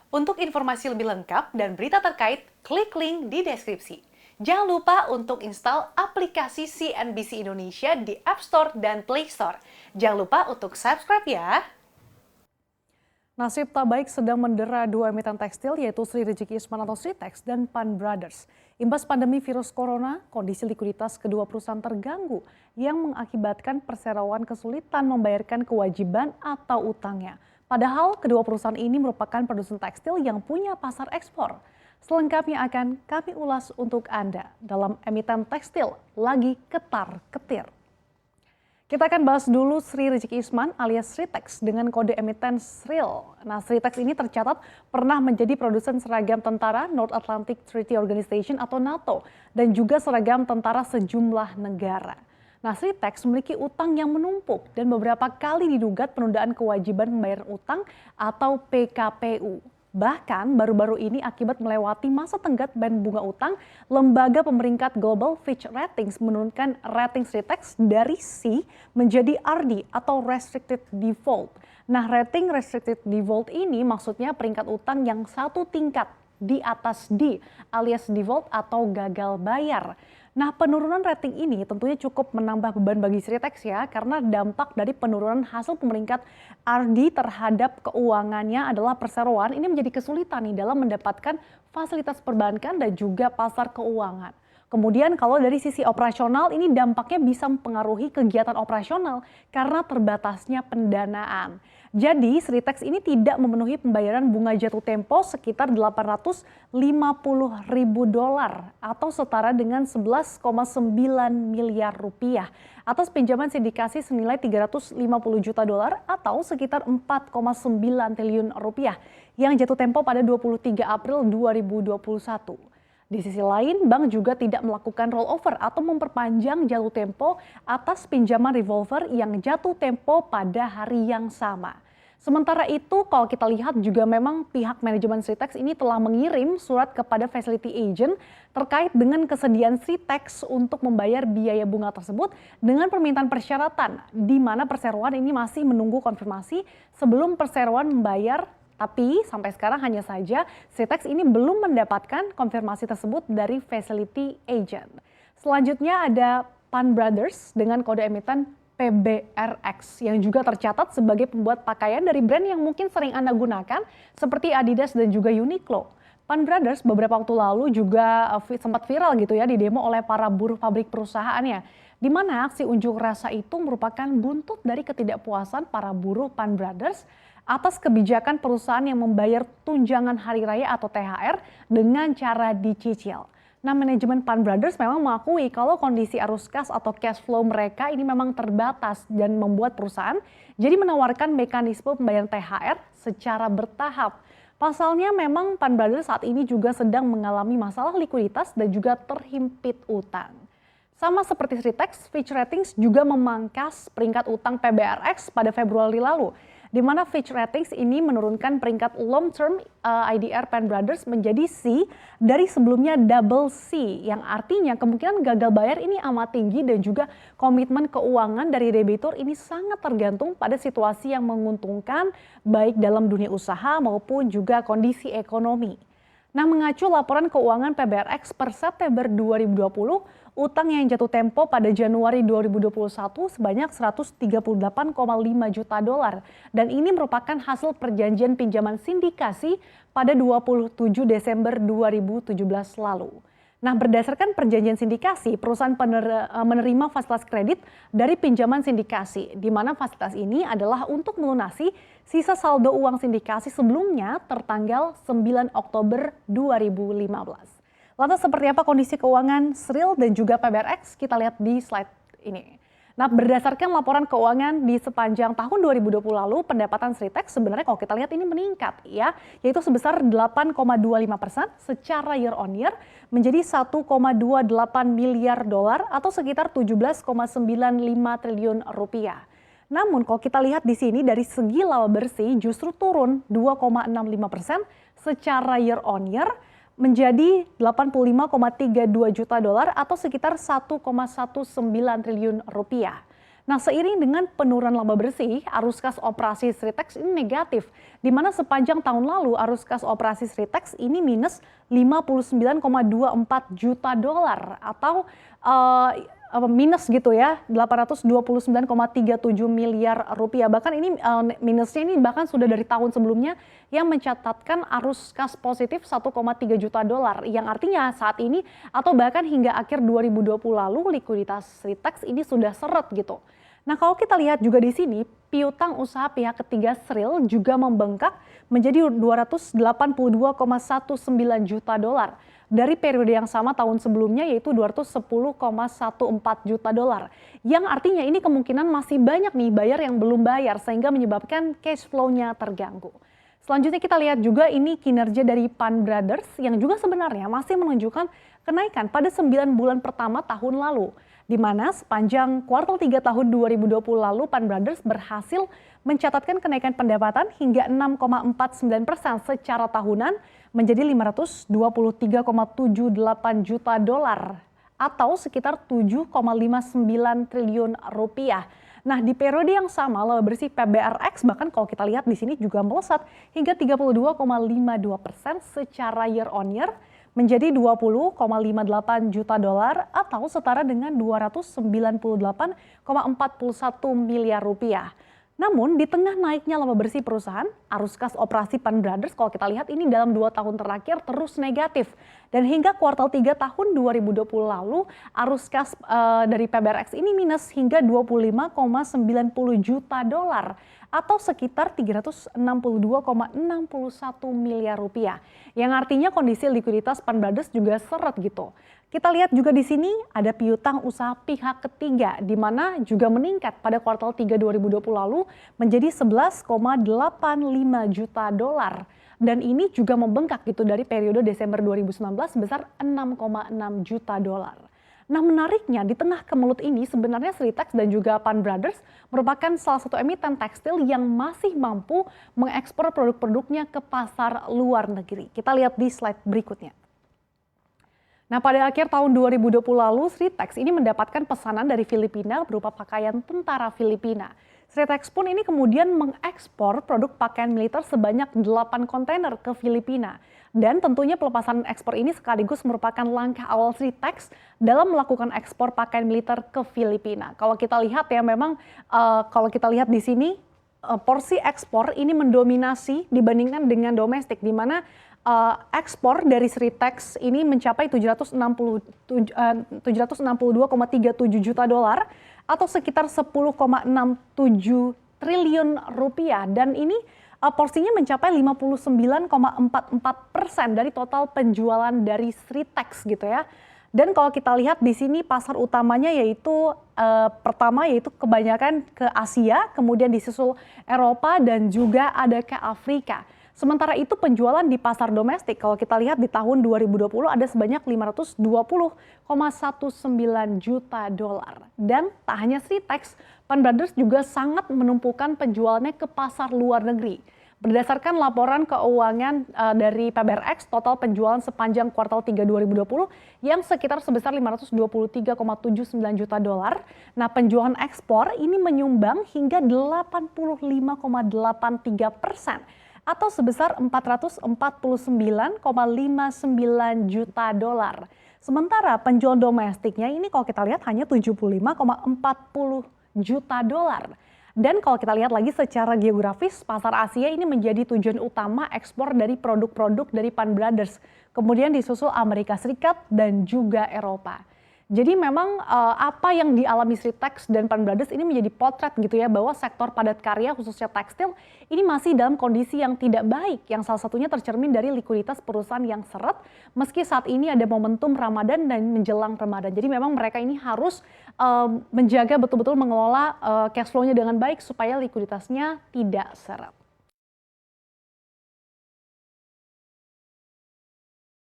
Untuk informasi lebih lengkap dan berita terkait, klik link di deskripsi. Jangan lupa untuk install aplikasi CNBC Indonesia di App Store dan Play Store. Jangan lupa untuk subscribe ya. Nasib tak baik sedang mendera dua emiten tekstil yaitu Sri Rezeki Isman atau Sritex dan Pan Brothers. Imbas pandemi virus corona, kondisi likuiditas kedua perusahaan terganggu yang mengakibatkan perseroan kesulitan membayarkan kewajiban atau utangnya. Padahal kedua perusahaan ini merupakan produsen tekstil yang punya pasar ekspor. Selengkapnya akan kami ulas untuk Anda dalam emiten tekstil lagi ketar-ketir. Kita akan bahas dulu Sri Rezeki Isman alias Sritex dengan kode emiten SRIL. Nah, Sritex ini tercatat pernah menjadi produsen seragam tentara North Atlantic Treaty Organization atau NATO dan juga seragam tentara sejumlah negara. Nah, Sritex memiliki utang yang menumpuk dan beberapa kali digugat penundaan kewajiban pembayaran utang atau PKPU. Bahkan baru-baru ini akibat melewati masa tenggat band bunga utang, lembaga pemeringkat global Fitch Ratings menurunkan rating Sritex dari C menjadi RD atau Restricted Default. Nah, rating Restricted Default ini maksudnya peringkat utang yang satu tingkat di atas D alias default atau gagal bayar. Nah, penurunan rating ini tentunya cukup menambah beban bagi Sritex ya, karena dampak dari penurunan hasil pemeringkat RD terhadap keuangannya adalah perseroan ini menjadi kesulitan nih dalam mendapatkan fasilitas perbankan dan juga pasar keuangan. Kemudian kalau dari sisi operasional ini dampaknya bisa mempengaruhi kegiatan operasional karena terbatasnya pendanaan. Jadi Sritex ini tidak memenuhi pembayaran bunga jatuh tempo sekitar 850 ribu dolar atau setara dengan 11,9 miliar rupiah atas pinjaman sindikasi senilai 350 juta dolar atau sekitar 4,9 triliun rupiah yang jatuh tempo pada 23 April 2021. Di sisi lain, bank juga tidak melakukan rollover atau memperpanjang jatuh tempo atas pinjaman revolver yang jatuh tempo pada hari yang sama. Sementara itu, kalau kita lihat juga memang pihak manajemen Sritex ini telah mengirim surat kepada facility agent terkait dengan kesediaan Sritex untuk membayar biaya bunga tersebut dengan permintaan persyaratan, di mana perseroan ini masih menunggu konfirmasi sebelum perseroan membayar. Tapi sampai sekarang hanya saja Sritex ini belum mendapatkan konfirmasi tersebut dari facility agent. Selanjutnya ada Pan Brothers dengan kode emiten PBRX yang juga tercatat sebagai pembuat pakaian dari brand yang mungkin sering Anda gunakan seperti Adidas dan juga Uniqlo. Pan Brothers beberapa waktu lalu juga sempat viral gitu ya di demo oleh para buruh pabrik perusahaannya. Di mana aksi unjuk rasa itu merupakan buntut dari ketidakpuasan para buruh Pan Brothers atas kebijakan perusahaan yang membayar tunjangan hari raya atau THR dengan cara dicicil. Nah, manajemen Pan Brothers memang mengakui kalau kondisi arus kas atau cash flow mereka ini memang terbatas dan membuat perusahaan jadi menawarkan mekanisme pembayaran THR secara bertahap. Pasalnya memang Pan Brothers saat ini juga sedang mengalami masalah likuiditas dan juga terhimpit utang. Sama seperti Sritex, Fitch Ratings juga memangkas peringkat utang PBRX pada Februari lalu, di mana Fitch Ratings ini menurunkan peringkat long term IDR Pan Brothers menjadi C dari sebelumnya double C, yang artinya kemungkinan gagal bayar ini amat tinggi dan juga komitmen keuangan dari debitur ini sangat tergantung pada situasi yang menguntungkan baik dalam dunia usaha maupun juga kondisi ekonomi. Nah, mengacu laporan keuangan PBRX per September 2020, utang yang jatuh tempo pada Januari 2021 sebanyak 138,5 juta dolar. Dan ini merupakan hasil perjanjian pinjaman sindikasi pada 27 Desember 2017 lalu. Nah, berdasarkan perjanjian sindikasi, perusahaan menerima fasilitas kredit dari pinjaman sindikasi, di mana fasilitas ini adalah untuk melunasi sisa saldo uang sindikasi sebelumnya tertanggal 9 Oktober 2015. Lantas seperti apa kondisi keuangan SRIL dan juga PBRX? Kita lihat di slide ini. Nah, berdasarkan laporan keuangan di sepanjang tahun 2020 lalu, pendapatan Sritex sebenarnya kalau kita lihat ini meningkat ya, yaitu sebesar 8,25% secara year on year menjadi 1,28 miliar dolar atau sekitar 17,95 triliun rupiah. Namun kalau kita lihat di sini dari segi laba bersih justru turun 2,65% secara year on year menjadi 85,32 juta dolar atau sekitar 1,19 triliun rupiah. Nah, seiring dengan penurunan laba bersih, arus kas operasi Sritex ini negatif, di mana sepanjang tahun lalu arus kas operasi Sritex ini minus 59,24 juta dolar atau minus gitu ya, 829,37 miliar rupiah. Bahkan ini minusnya ini bahkan sudah dari tahun sebelumnya yang mencatatkan arus kas positif 1,3 juta dolar, yang artinya saat ini atau bahkan hingga akhir 2020 lalu likuiditas Sritex ini sudah seret gitu. Nah, kalau kita lihat juga di sini, piutang usaha pihak ketiga Sril juga membengkak menjadi 282,19 juta dolar dari periode yang sama tahun sebelumnya, yaitu 210,14 juta dolar. Yang artinya ini kemungkinan masih banyak nih buyer yang belum bayar sehingga menyebabkan cash flow-nya terganggu. Selanjutnya kita lihat juga ini kinerja dari Pan Brothers yang juga sebenarnya masih menunjukkan kenaikan pada 9 bulan pertama tahun lalu, di mana sepanjang kuartal 3 tahun 2020 lalu Pan Brothers berhasil mencatatkan kenaikan pendapatan hingga 6,49% secara tahunan menjadi 523,78 juta dolar atau sekitar 7,59 triliun rupiah. Nah, di periode yang sama laba bersih PBRX bahkan kalau kita lihat di sini juga melesat hingga 32,52% secara year on year menjadi 20,58 juta dolar atau setara dengan 298,41 miliar rupiah. Namun di tengah naiknya laba bersih perusahaan, arus kas operasi Pan Brothers kalau kita lihat ini dalam 2 tahun terakhir terus negatif. Dan hingga kuartal 3 tahun 2020 lalu arus kas dari PBRX ini minus hingga 25,90 juta dolar atau sekitar 362,61 miliar rupiah. Yang artinya kondisi likuiditas Pan Brothers juga seret gitu. Kita lihat juga di sini ada piutang usaha pihak ketiga di mana juga meningkat pada kuartal 3 2020 lalu menjadi 11,85 juta dolar. Dan ini juga membengkak gitu dari periode Desember 2019 sebesar 6,6 juta dolar. Nah, menariknya di tengah kemelut ini sebenarnya Sritex dan juga Pan Brothers merupakan salah satu emiten tekstil yang masih mampu mengekspor produk-produknya ke pasar luar negeri. Kita lihat di slide berikutnya. Nah, pada akhir tahun 2020 lalu, Sritex ini mendapatkan pesanan dari Filipina berupa pakaian tentara Filipina. Sritex pun ini kemudian mengekspor produk pakaian militer sebanyak 8 kontainer ke Filipina. Dan tentunya pelepasan ekspor ini sekaligus merupakan langkah awal Sritex dalam melakukan ekspor pakaian militer ke Filipina. Kalau kita lihat ya memang kalau kita lihat di sini porsi ekspor ini mendominasi dibandingkan dengan domestik, di mana ekspor dari Sritex ini mencapai 762,37 juta dolar atau sekitar 10,67 triliun rupiah, dan ini porsinya mencapai 59,44% dari total penjualan dari Sritex gitu ya. Dan kalau kita lihat di sini pasar utamanya yaitu pertama yaitu kebanyakan ke Asia, kemudian disusul Eropa dan juga ada ke Afrika. Sementara itu penjualan di pasar domestik kalau kita lihat di tahun 2020 ada sebanyak 520,19 juta dolar. Dan tak hanya Sritex, Pan Brothers juga sangat menumpukan penjualannya ke pasar luar negeri. Berdasarkan laporan keuangan dari PBRX, total penjualan sepanjang kuartal 3 2020 yang sekitar sebesar 523,79 juta dolar. Nah, penjualan ekspor ini menyumbang hingga 85,83% atau sebesar 449,59 juta dolar. Sementara penjualan domestiknya ini kalau kita lihat hanya 75,40 juta dolar. Dan kalau kita lihat lagi secara geografis, pasar Asia ini menjadi tujuan utama ekspor dari produk-produk dari Pan Brothers. Kemudian disusul Amerika Serikat dan juga Eropa. Jadi memang apa yang dialami Sritex dan Pan Brothers ini menjadi potret gitu ya, bahwa sektor padat karya khususnya tekstil ini masih dalam kondisi yang tidak baik, yang salah satunya tercermin dari likuiditas perusahaan yang seret meski saat ini ada momentum Ramadan dan menjelang Ramadan. Jadi memang mereka ini harus menjaga betul-betul mengelola cash flow-nya dengan baik supaya likuiditasnya tidak seret.